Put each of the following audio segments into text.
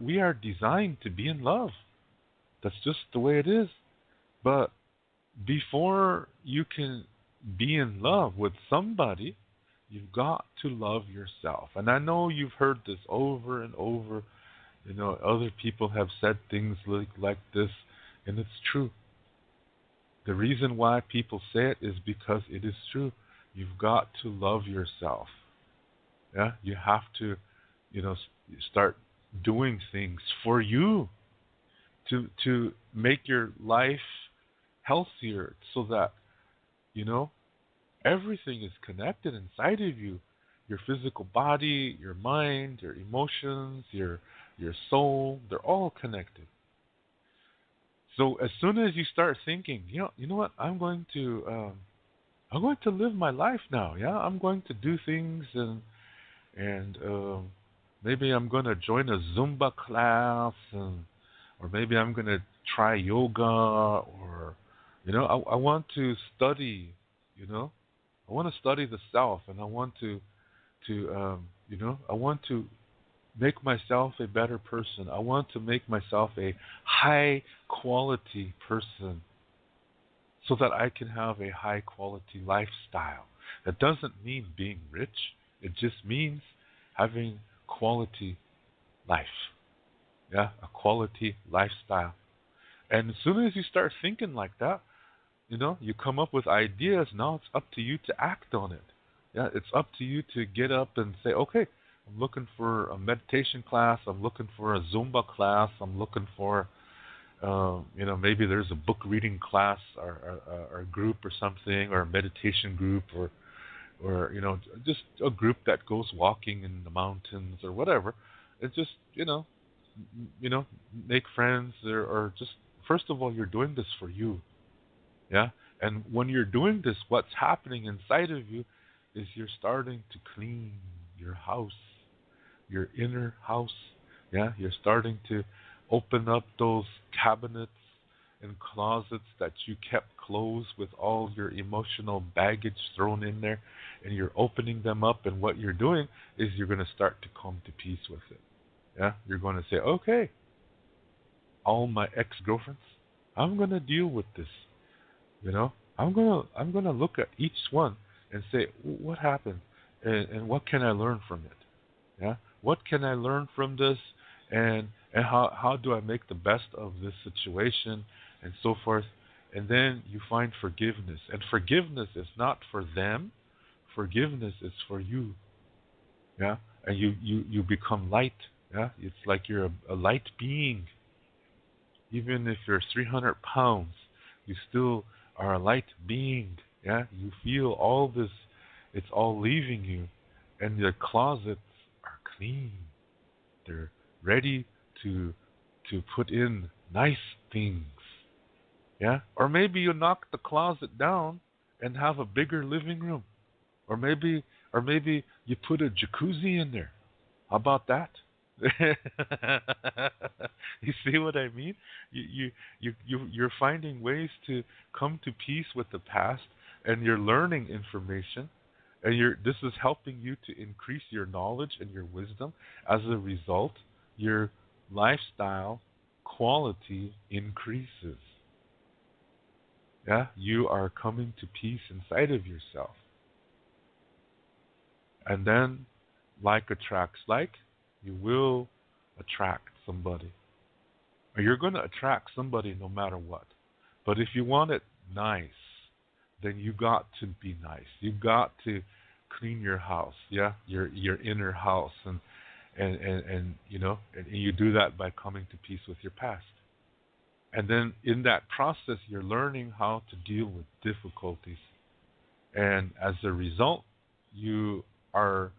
We are designed to be in love. That's just the way it is. But before you can be in love with somebody, you've got to love yourself. And I know you've heard this over and over. Other people have said things like this, and it's true. The reason why people say it is because it is true. You've got to love yourself. Yeah, you have to, start doing things for you to make your life healthier, so that you know everything is connected inside of you. Your physical body, your mind, your emotions, your soul, they're all connected. So as soon as you start thinking, you know what, I'm going to live my life now. Yeah, I'm going to do things, and maybe I'm going to join a Zumba class, or maybe I'm going to try yoga, or I want to study. You know, I want to study the self, and I want to I want to make myself a better person. I want to make myself a high quality person, so that I can have a high quality lifestyle. That doesn't mean being rich. It just means having quality life. Yeah, a quality lifestyle. And as soon as you start thinking like that, you come up with ideas. Now it's up to you to act on it. Yeah, it's up to you to get up and say, okay, I'm looking for a meditation class. I'm looking for a Zumba class. I'm looking for, maybe there's a book reading class, or a group or something, or a meditation group, or just a group that goes walking in the mountains or whatever. It's just you know, make friends, or just first of all, you're doing this for you. Yeah. And when you're doing this, what's happening inside of you is you're starting to clean your house, your inner house. Yeah. You're starting to open up those cabinets and closets that you kept closed with all your emotional baggage thrown in there. And you're opening them up. And what you're doing is you're going to start to come to peace with it. Yeah. You're going to say, okay, all my ex girlfriends, I'm going to deal with this. You know, I'm gonna look at each one and say, what happened, and what can I learn from it? Yeah, what can I learn from this, and how do I make the best of this situation, and so forth. And then you find forgiveness, and forgiveness is not for them. Forgiveness is for you. Yeah, and you become light. Yeah, it's like you're a light being. Even if you're 300 pounds, you still are a light being. Yeah, you feel all this, it's all leaving you, and your closets are clean. They're ready to put in nice things. Yeah, or maybe you knock the closet down and have a bigger living room, or maybe you put a jacuzzi in there. How about that? You see what I mean? You're finding ways to come to peace with the past, and you're learning information, and this is helping you to increase your knowledge and your wisdom. As a result, your lifestyle quality increases. Yeah, you are coming to peace inside of yourself. And then, like attracts like, you will attract somebody. Or you're going to attract somebody no matter what. But if you want it nice, then you got to be nice. You got to clean your house, yeah, your inner house, and and you do that by coming to peace with your past. And then in that process, you're learning how to deal with difficulties. And as a result, you are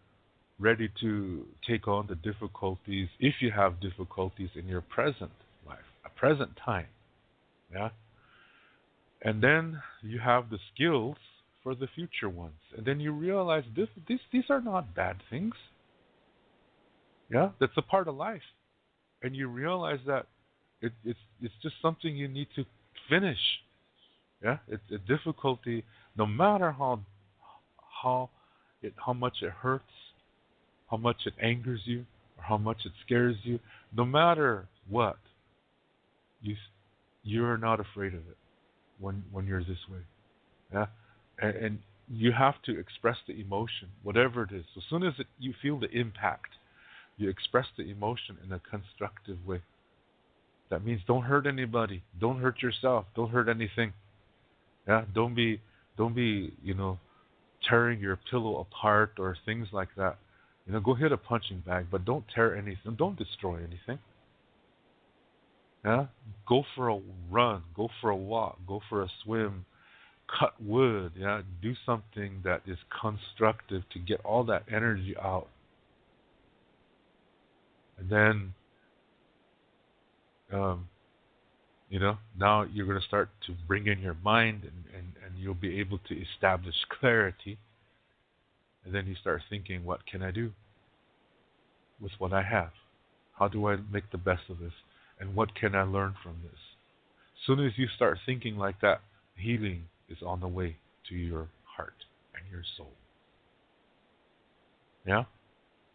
ready to take on the difficulties if you have difficulties in your present life, a present time. Yeah. And then you have the skills for the future ones. And then you realize these are not bad things. Yeah. That's a part of life. And you realize that it's just something you need to finish. Yeah. It's a difficulty, no matter how much it hurts, how much it angers you, or how much it scares you, no matter what, you you're not afraid of it when you're this way. Yeah, and you have to express the emotion, whatever it is. As soon as you feel the impact, you express the emotion in a constructive way. That means don't hurt anybody, don't hurt yourself, don't hurt anything. Yeah, don't be tearing your pillow apart or things like that. Go hit a punching bag, but don't tear anything, don't destroy anything. Yeah, go for a run, go for a walk, go for a swim, cut wood. Yeah, do something that is constructive to get all that energy out, and then um, now you're going to start to bring in your mind, and you'll be able to establish clarity. And then you start thinking, what can I do with what I have? How do I make the best of this? And what can I learn from this? As soon as you start thinking like that, healing is on the way to your heart and your soul. Yeah?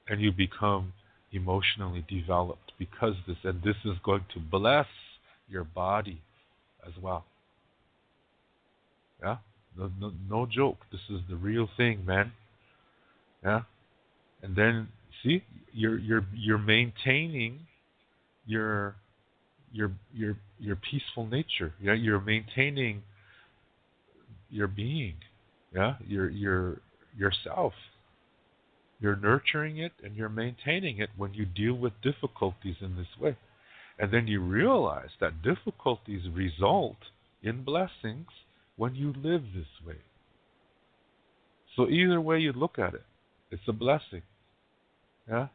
And you become emotionally developed because this is going to bless your body as well. Yeah? No joke. This is the real thing, man. Yeah? And then see, you're maintaining your your peaceful nature. Yeah, you're maintaining your being. Yeah, your yourself. You're nurturing it and you're maintaining it when you deal with difficulties in this way. And then you realize that difficulties result in blessings when you live this way. So either way you look at it, it's a blessing. Yeah.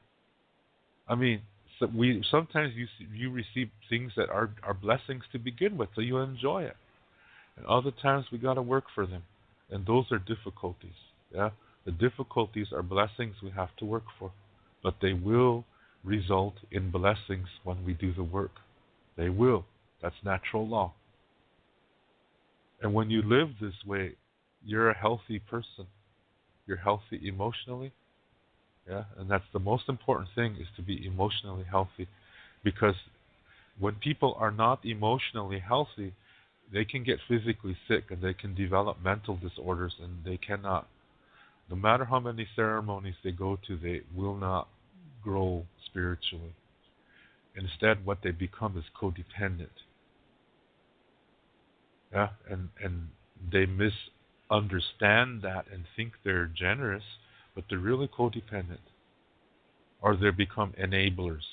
I mean, so we sometimes you receive things that are blessings to begin with, so you enjoy it. And other times we got to work for them, and those are difficulties. Yeah, the difficulties are blessings we have to work for, but they will result in blessings when we do the work. They will. That's natural law. And when you live this way, you're a healthy person. You're healthy emotionally. Yeah, and that's the most important thing, is to be emotionally healthy, because when people are not emotionally healthy, they can get physically sick and they can develop mental disorders, and they cannot, no matter how many ceremonies they go to, they will not grow spiritually. Instead, what they become is codependent. Yeah, and they misunderstand that and think they're generous, but they're really codependent, or they become enablers,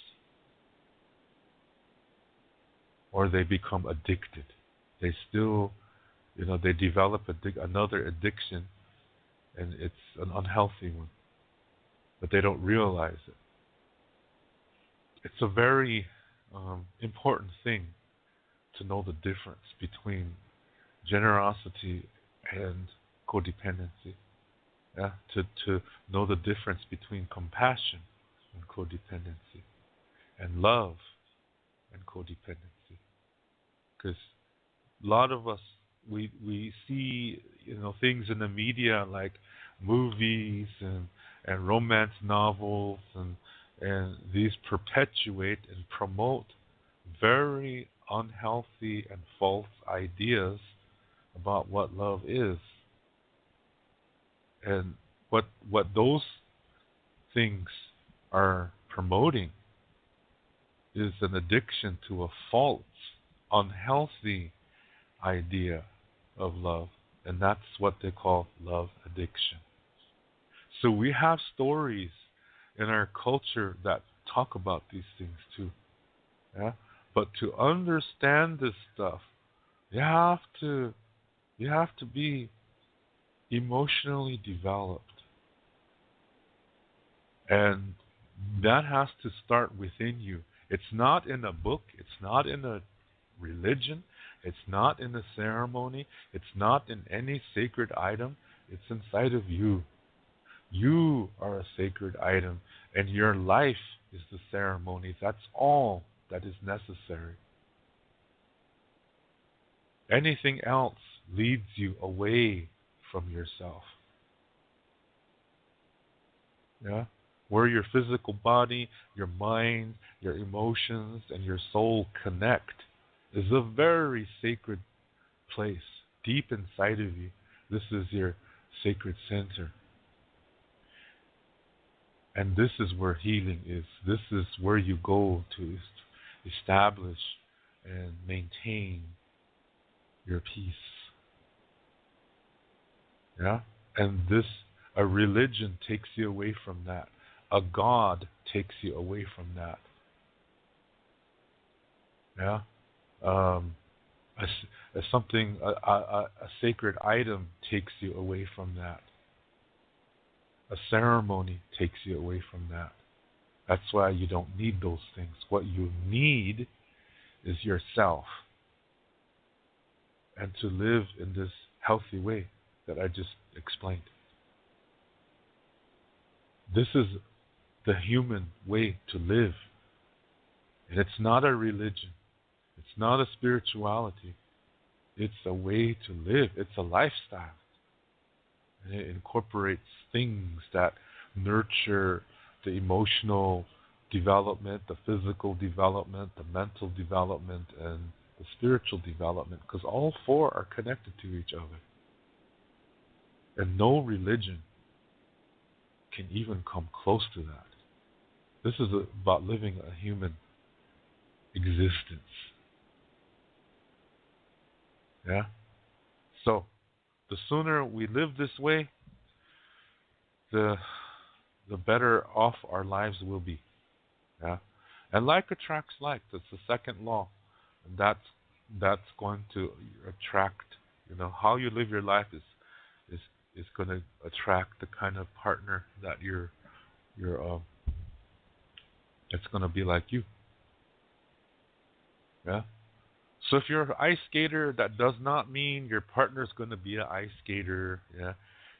or they become addicted. They still, they develop another addiction, and it's an unhealthy one, but they don't realize it. It's a very important thing to know the difference between generosity and codependency. Yeah, to know the difference between compassion and codependency, and love and codependency. Because a lot of us, we see things in the media like movies and romance novels, and these perpetuate and promote very unhealthy and false ideas about what love is. And what those things are promoting is an addiction to a false, unhealthy idea of love. And that's what they call love addiction. So we have stories in our culture that talk about these things too. Yeah? But to understand this stuff, you have to be emotionally developed. And that has to start within you. It's not in a book, it's not in a religion, it's not in a ceremony, it's not in any sacred item, it's inside of you. You are a sacred item, and your life is the ceremony. That's all that is necessary. Anything else leads you away from yourself. Yeah? where your physical body, your mind, your emotions, and your soul connect, is a very sacred place deep inside of you. This is your sacred center. And this is where healing is. This is where you go to establish and maintain your peace. Yeah? And this, a religion takes you away from that. A God takes you away from that. Yeah? A sacred item takes you away from that. A ceremony takes you away from that. That's why you don't need those things. What you need is yourself. And to live in this healthy way that I just explained. This is the human way to live. And it's not a religion. It's not a spirituality. It's a way to live. It's a lifestyle. And it incorporates things that nurture the emotional development, the physical development, the mental development, and the spiritual development, because all four are connected to each other. And no religion can even come close to that. This is about living a human existence. Yeah? So, the sooner we live this way, the better off our lives will be. Yeah? And like attracts like. That's the second law. And that's going to attract, how you live your life is going to attract the kind of partner that that's going to be like you. Yeah? So if you're an ice skater, that does not mean your partner's going to be an ice skater. Yeah.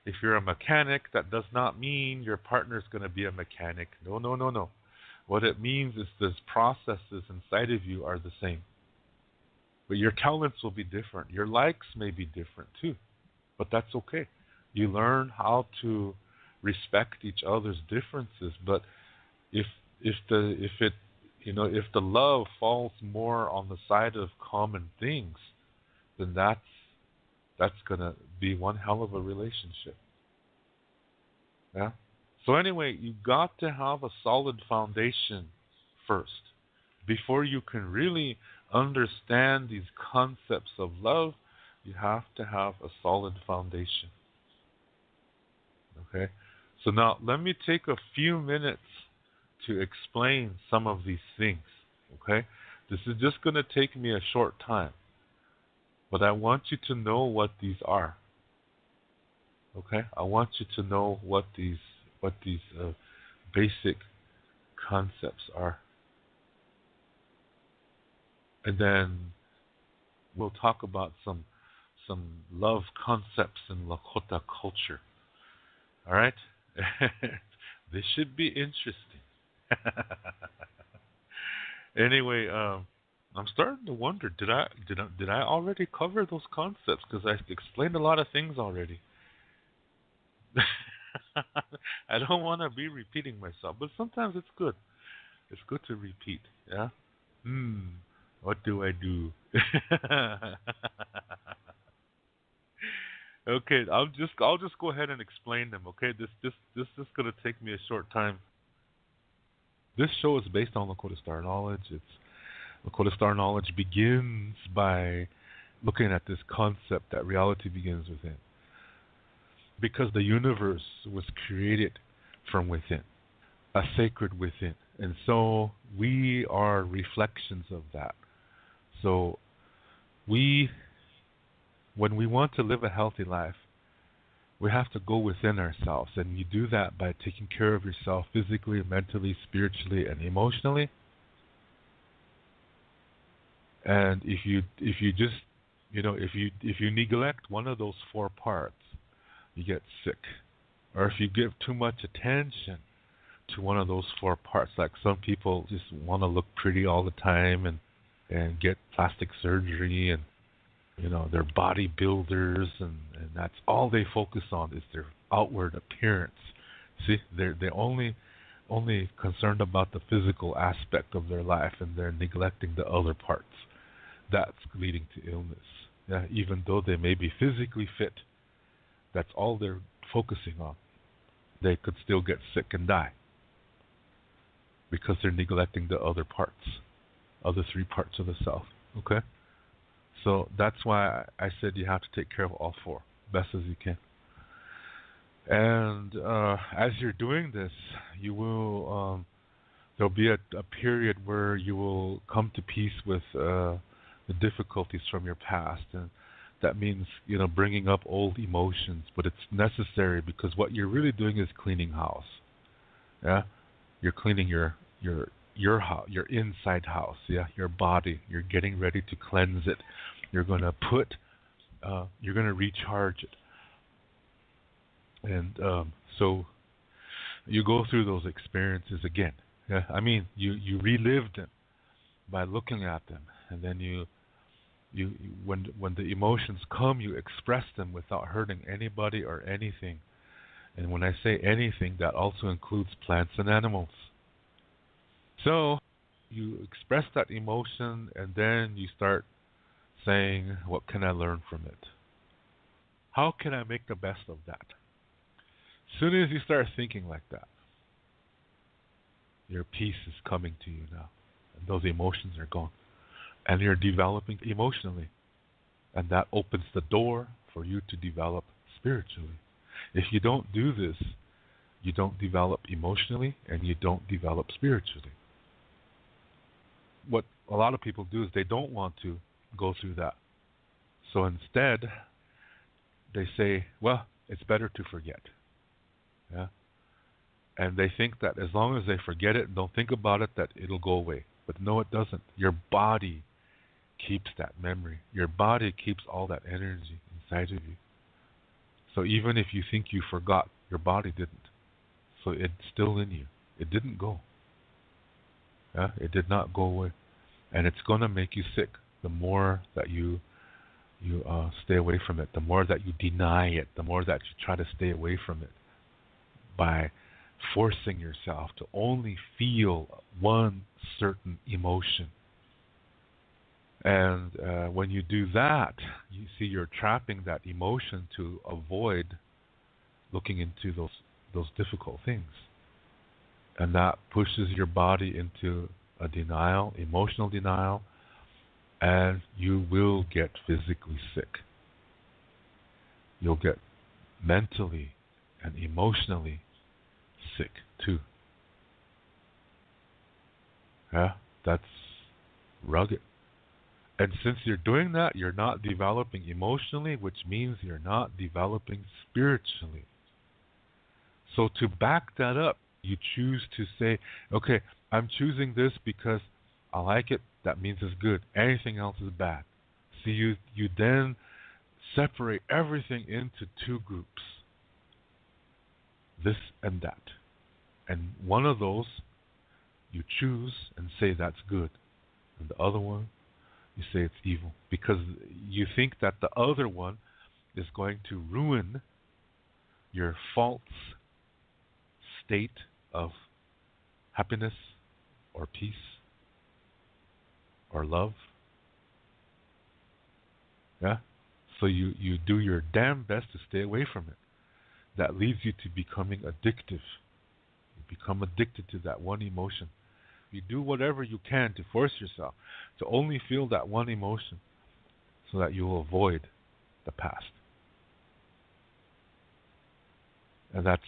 If you're a mechanic, that does not mean your partner's going to be a mechanic. No, no, no, no. What it means is the processes inside of you are the same. But your talents will be different. Your likes may be different too. But that's okay. You learn how to respect each other's differences. But if the love falls more on the side of common things, then that's gonna be one hell of a relationship. Yeah. So anyway, you got to have a solid foundation first before you can really understand these concepts of love. You have to have a solid foundation. Okay. So now let me take a few minutes to explain some of these things. Okay. This is just going to take me a short time, but I want you to know what these are. Okay. I want you to know what these basic concepts are, and then we'll talk about some love concepts in Lakota culture. All right. This should be interesting. Anyway, I'm starting to wonder, did I already cover those concepts? Because I explained a lot of things already. I don't want to be repeating myself, but sometimes it's good. It's good to repeat. Yeah. What do I do? Okay, I'll just go ahead and explain them. Okay, this is gonna take me a short time. This show is based on Lakota Star Knowledge. Lakota Star Knowledge begins by looking at this concept that reality begins within. Because the universe was created from within, a sacred within. And so we are reflections of that. So when we want to live a healthy life, we have to go within ourselves. And you do that by taking care of yourself physically, mentally, spiritually, and emotionally. And if you just, if you neglect one of those four parts, you get sick. Or if you give too much attention to one of those four parts, like some people just want to look pretty all the time and get plastic surgery, and they're bodybuilders, and that's all they focus on is their outward appearance. See, they only only concerned about the physical aspect of their life, and they're neglecting the other parts. That's leading to illness. Yeah, even though they may be physically fit, that's all they're focusing on. They could still get sick and die because they're neglecting the other parts, other three parts of the self. Okay? So that's why I said you have to take care of all four best as you can. And as you're doing this, you will there'll be a period where you will come to peace with the difficulties from your past, and that means bringing up old emotions. But it's necessary because what you're really doing is cleaning house. Yeah, you're cleaning your house, your inside house. Yeah, your body. You're getting ready to cleanse it. You're gonna you're gonna recharge it. And so you go through those experiences again. Yeah, I mean, you relive them by looking at them, and then you when the emotions come, you express them without hurting anybody or anything. And when I say anything, that also includes plants and animals. So you express that emotion, and then you start saying, "What can I learn from it? How can I make the best of that?" As soon as you start thinking like that, your peace is coming to you now. And those emotions are gone. And you're developing emotionally. And that opens the door for you to develop spiritually. If you don't do this, you don't develop emotionally and you don't develop spiritually. What a lot of people do is they don't want to go through that. So instead, they say, well, it's better to forget. Yeah. And they think that as long as they forget it and don't think about it, that it'll go away. But no, it doesn't. Your body keeps that memory. Your body keeps all that energy inside of you. So even if you think you forgot, your body didn't. So it's still in you. It didn't go. Yeah? It did not go away. And it's going to make you sick the more that you stay away from it, the more that you deny it, the more that you try to stay away from it by forcing yourself to only feel one certain emotion. And when you do that, you see you're trapping that emotion to avoid looking into those difficult things. And that pushes your body into a denial, emotional denial, and you will get physically sick. You'll get mentally and emotionally sick too. Yeah, that's rugged. And since you're doing that, you're not developing emotionally, which means you're not developing spiritually. So to back that up, you choose to say, okay, I'm choosing this because I like it. That means it's good. Anything else is bad. See, you then separate everything into two groups, this and that. And one of those you choose and say that's good. And the other one, you say it's evil. Because you think that the other one is going to ruin your false state of happiness or peace or love. Yeah? So you do your damn best to stay away from it. That leads you to becoming addictive. You become addicted to that one emotion. You do whatever you can to force yourself to only feel that one emotion so that you will avoid the past. And that's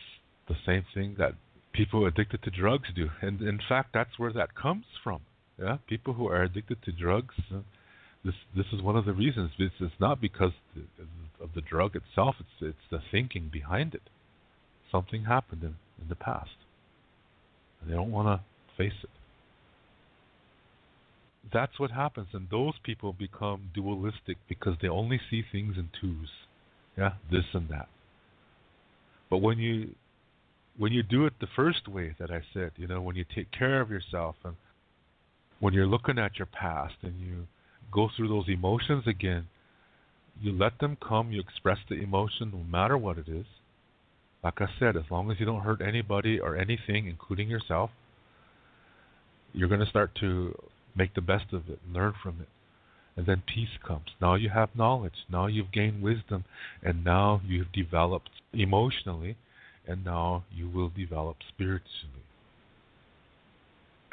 the same thing that people addicted to drugs do. And in fact, that's where that comes from. Yeah, people who are addicted to drugs, this is one of the reasons. It's not because of the drug itself. It's the thinking behind it. Something happened in the past. And they don't want to face it. That's what happens, and those people become dualistic because they only see things in twos. Yeah, this and that. But when you do it the first way that I said, when you take care of yourself and when you're looking at your past and you go through those emotions again, you let them come, you express the emotion no matter what it is, Like I said, as long as you don't hurt anybody or anything, including yourself, you're going to start to make the best of it, learn from it. And then peace comes. Now you have knowledge. Now you've gained wisdom. And now you've developed emotionally. And now you will develop spiritually.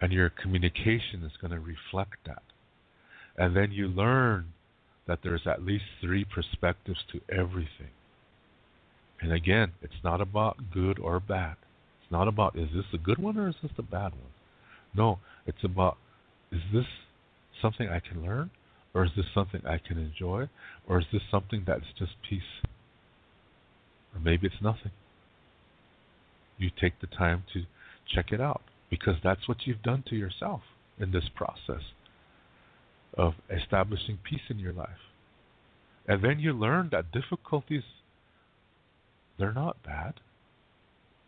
And your communication is going to reflect that. And then you learn that there's at least 3 perspectives to everything. And again, it's not about good or bad. It's not about, is this a good one or is this a bad one? No, it's about, is this something I can learn? Or is this something I can enjoy? Or is this something that's just peace? Or maybe it's nothing. You take the time to check it out, because that's what you've done to yourself in this process of establishing peace in your life. And then you learn that difficulties, they're not bad.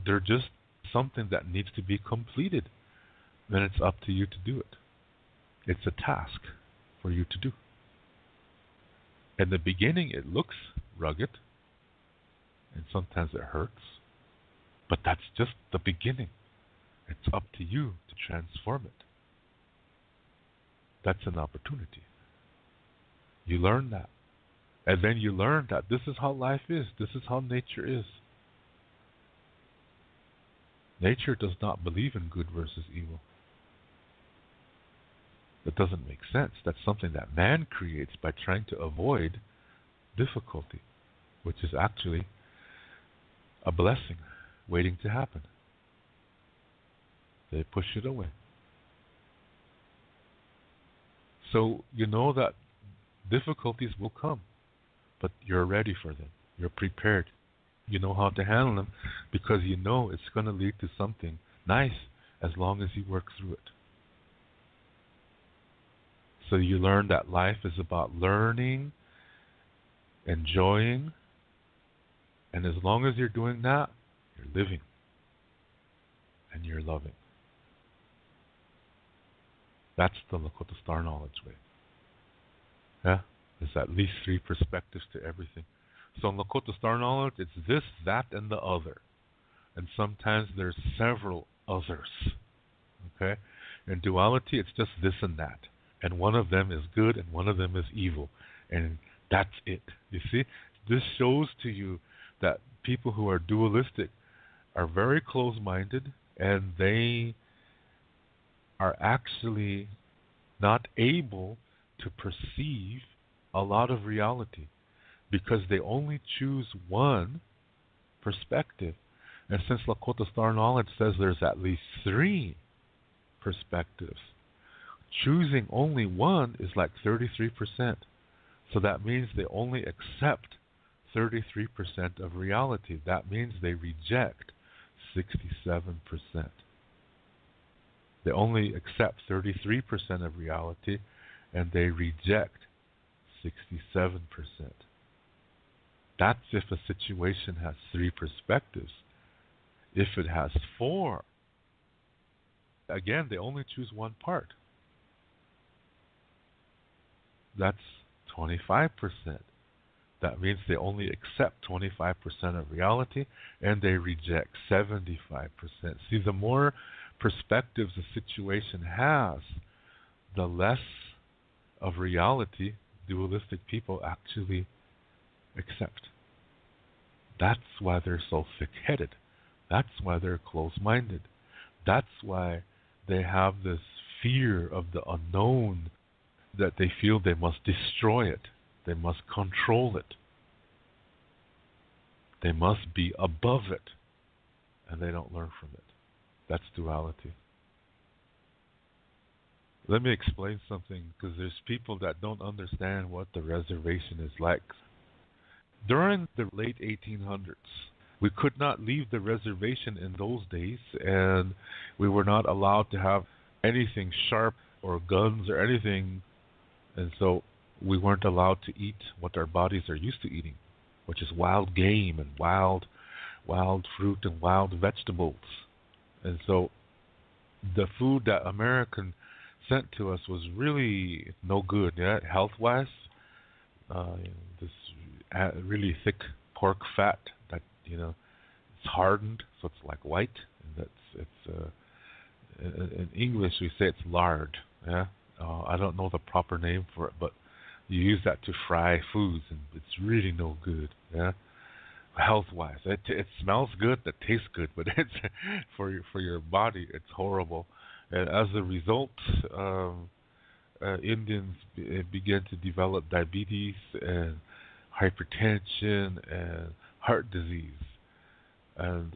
They're just something that needs to be completed. Then it's up to you to do it. It's a task for you to do. In the beginning, it looks rugged, and sometimes it hurts, but that's just the beginning. It's up to you to transform it. That's an opportunity. You learn that. And then you learn that this is how life is. This is how nature is. Nature does not believe in good versus evil. That doesn't make sense. That's something that man creates by trying to avoid difficulty, which is actually a blessing waiting to happen. They push it away. So you know that difficulties will come, but you're ready for them. You're prepared. You know how to handle them because you know it's going to lead to something nice as long as you work through it. So you learn that life is about learning, enjoying, and as long as you're doing that, you're living and you're loving. That's the Lakota Star Knowledge way. Yeah? There's at least 3 perspectives to everything. So in Lakota Star Knowledge, it's this, that, and the other. And sometimes there's several others. Okay? In duality, it's just this and that. And one of them is good and one of them is evil. And that's it. You see? This shows to you that people who are dualistic are very close-minded, and they are actually not able to perceive a lot of reality because they only choose one perspective. And since Lakota Star Knowledge says there's at least 3 perspectives, choosing only one is like 33%. So that means they only accept 33% of reality. That means they reject 67%. They only accept 33% of reality and they reject 67%. That's if a situation has 3 perspectives. If it has 4, again, they only choose one part. That's 25%. That means they only accept 25% of reality and they reject 75%. See, the more perspectives a situation has, the less of reality dualistic people actually accept. That's why they're so thick-headed. That's why they're close-minded. That's why they have this fear of the unknown, that they feel they must destroy it. They must control it. They must be above it. And they don't learn from it. That's duality. Let me explain something, because there's people that don't understand what the reservation is like. During the late 1800s, we could not leave the reservation in those days, and we were not allowed to have anything sharp or guns or anything, and so we weren't allowed to eat what our bodies are used to eating, which is wild game and wild fruit and wild vegetables. And so the food that American sent to us was really no good, yeah, health-wise. This really thick pork fat that, hardened, so it's like white. And in English we say it's lard. Yeah, I don't know the proper name for it, but you use that to fry foods, and it's really no good. Yeah, health-wise, it smells good, it tastes good, but it's for your body, it's horrible. And as a result, Indians began to develop diabetes and hypertension and heart disease. And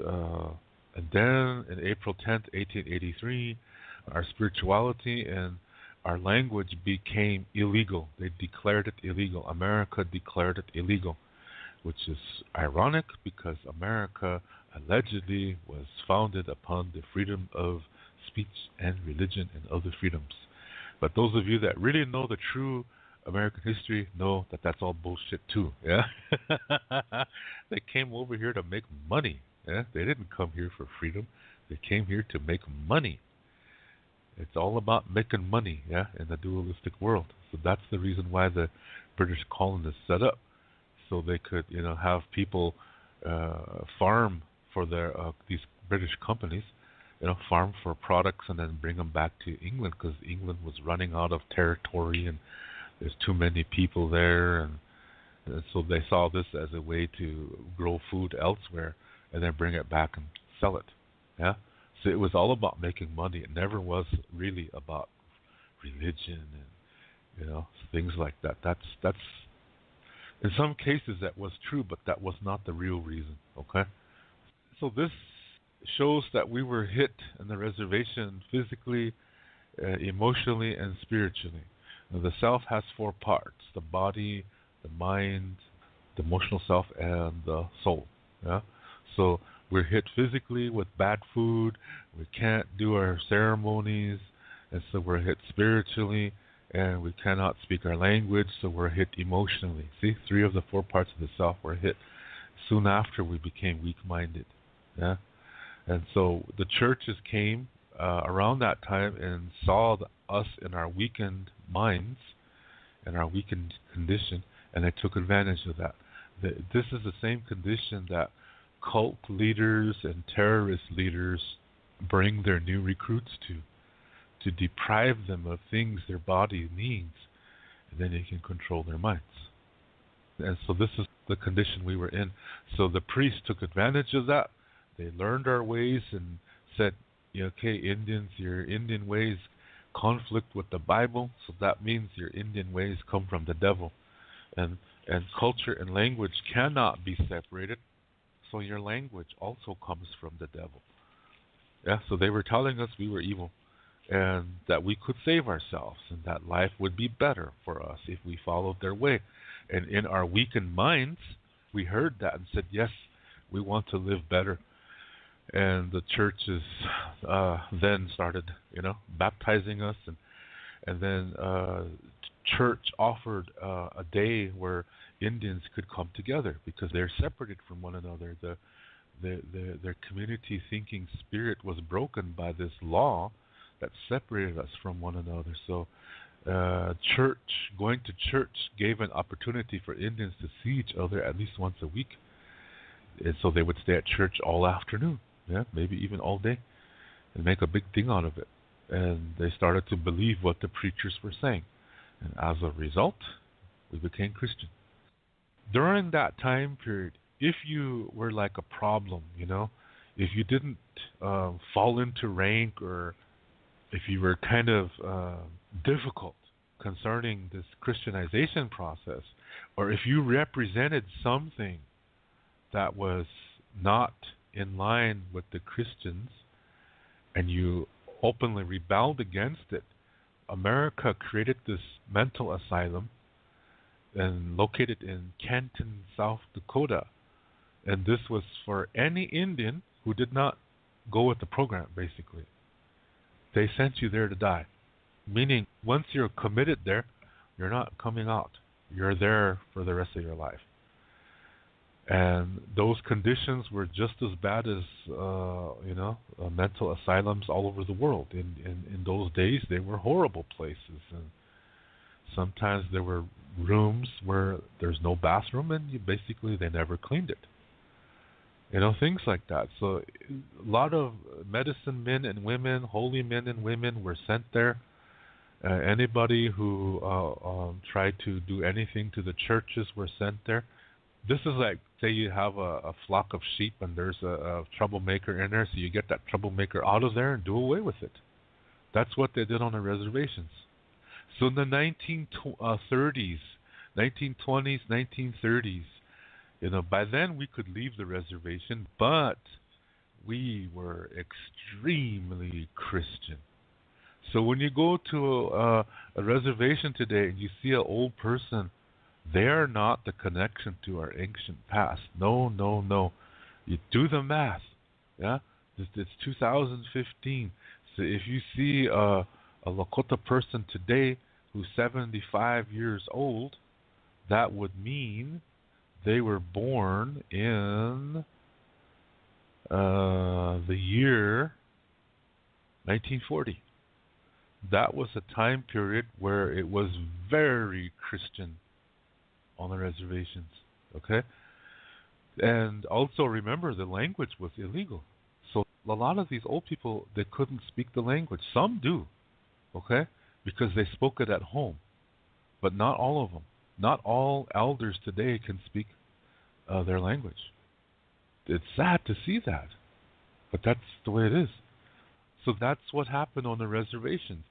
then in April 10th, 1883, our spirituality and our language became illegal. They declared it illegal. America declared it illegal, which is ironic because America allegedly was founded upon the freedom of speech and religion and other freedoms. But those of you that really know the true American history know that that's all bullshit too. Yeah, they came over here to make money. Yeah, they didn't come here for freedom. They came here to make money. It's all about making money. Yeah, in the dualistic world. So that's the reason why the British colonists set up, so they could, have people farm for their these British companies, farm for products and then bring them back to England because England was running out of territory and there's too many people there, and so they saw this as a way to grow food elsewhere and then bring it back and sell it. Yeah, so it was all about making money. It never was really about religion and things like that. That's in some cases that was true, but that was not the real reason. Okay, so this shows that we were hit in the reservation physically, emotionally, and spiritually. Now, the self has four parts: the body, the mind, the emotional self, and the soul. Yeah, so we're hit physically with bad food. We can't do our ceremonies, and so we're hit spiritually, and we cannot speak our language, so we're hit emotionally. See, three of the four parts of the self were hit. Soon after, we became weak-minded. Yeah. And so the churches came around that time and saw us in our weakened minds and our weakened condition, and they took advantage of that. This is the same condition that cult leaders and terrorist leaders bring their new recruits to deprive them of things their body needs, and then they can control their minds. And so this is the condition we were in. So the priests took advantage of that. They learned our ways and said, okay, Indians, your Indian ways conflict with the Bible, so that means your Indian ways come from the devil. And culture and language cannot be separated, so your language also comes from the devil. Yeah, so they were telling us we were evil and that we could save ourselves and that life would be better for us if we followed their way. And in our weakened minds, we heard that and said, yes, we want to live better. And the churches then started, baptizing us, and then church offered a day where Indians could come together because they're separated from one another. Their community thinking spirit was broken by this law that separated us from one another. So going to church gave an opportunity for Indians to see each other at least once a week. And so they would stay at church all afternoon, maybe even all day, and make a big thing out of it. And they started to believe what the preachers were saying. And as a result, we became Christian. During that time period, if you were like a problem, if you didn't fall into rank, or if you were kind of difficult concerning this Christianization process, or if you represented something that was not in line with the Christians and you openly rebelled against it, America created this mental asylum and located in Canton, South Dakota. And this was for any Indian who did not go with the program, basically. They sent you there to die. Meaning, once you're committed there, you're not coming out. You're there for the rest of your life. And those conditions were just as bad as, mental asylums all over the world. In those days, they were horrible places. And sometimes there were rooms where there's no bathroom, and they never cleaned it. Things like that. So a lot of medicine men and women, holy men and women were sent there. Anybody who tried to do anything to the churches were sent there. This is like, say you have a flock of sheep and there's a troublemaker in there, so you get that troublemaker out of there and do away with it. That's what they did on the reservations. So in the 1930s, 1920s, 1930s, by then we could leave the reservation, but we were extremely Christian. So when you go to a reservation today and you see an old person, they're not the connection to our ancient past. No, no, no. You do the math. Yeah, it's 2015. So if you see a Lakota person today who's 75 years old, that would mean they were born in the year 1940. That was a time period where it was very Christian on the reservations. Okay? And also remember, the language was illegal. So a lot of these old people, they couldn't speak the language. Some do, okay? Because they spoke it at home. But not all of them. Not all elders today can speak their language. It's sad to see that. But that's the way it is. So that's what happened on the reservations.